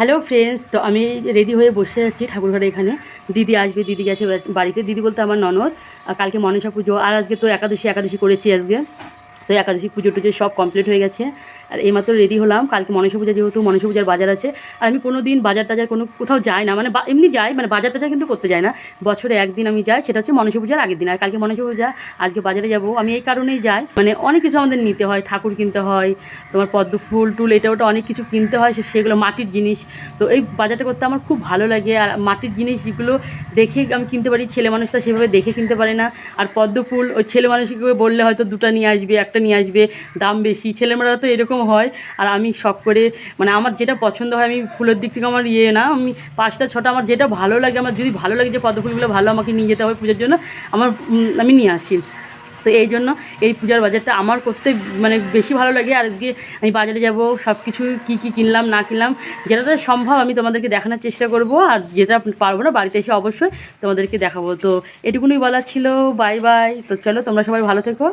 Hello friends, তো আমি ready হয়ে বসে আছি ঠাকুরঘরে। এখানে দিদি আসবে, দিদি গেছে বাড়িতে। দিদি বলতে আমার ননদ। কালকে মনসা পুজো, আর আজকে তো একাদশী করেছি আজকে। তো একাদশী পুজো টুজো সব কমপ্লিট হয়ে গেছে। আর এইমাত্র রেডি হলাম। কালকে মনসা পূজা, যেহেতু মনসা পূজার বাজার আছে। আর আমি কোনো দিন বাজার টাজার কোথাও যাই না, মানে এমনি যাই, মানে বাজার টাজার কিন্তু করতে যাই না। বছরে একদিন আমি যাই, সেটা হচ্ছে মনসা পূজার আগের দিন। আর কালকে মনসা পূজা, আজকে বাজারে যাব। আমি এই কারণেই যাই, মানে অনেক কিছু আমাদের নিতে হয়, ঠাকুর কিনতে হয়, তোমার পদ্ম ফুল টুল এটা ওটা অনেক কিছু কিনতে হয়, সেগুলো মাটির জিনিস। তো এই বাজারটা করতে আমার খুব ভালো লাগে। আর মাটির জিনিসগুলো দেখে আমি কিনতে পারি, ছেলে মানুষটা সেভাবে দেখে কিনতে পারে না। আর পদ্ম ফুল ওই ছেলে মানুষকে বললে হয়তো দুটো নিয়ে আসবে, একটা নিয়ে আসবে, দাম বেশি। ছেলেমেয়েরা তো এরকম হয়। আর আমি শখ করে, মানে আমার যেটা পছন্দ হয়, আমি ফুলের দিক থেকে আমার না, আমি 5টা 6টা আমার যেটা ভালো লাগে, আমার যদি ভালো লাগে যে পদ্ম ফুলগুলো ভালো আমাকে নিয়ে যেতে হবে পুজোর জন্য, আমি নিয়ে আসি। তো এই জন্য এই পূজার বাজারটা আমার করতে মানে বেশি ভালো লাগে। আর আজকে আমি বাজারে যাব, সব কিছু কী কী কিনলাম না কিনলাম, যেটা সম্ভব আমি তোমাদেরকে দেখানোর চেষ্টা করব। আর যেটা পারবো না, বাড়িতে এসে অবশ্যই তোমাদেরকে দেখাবো। তো এটুকুনি বলার ছিল। Bye bye. তো চলো, তোমরা সবাই ভালো থেকো।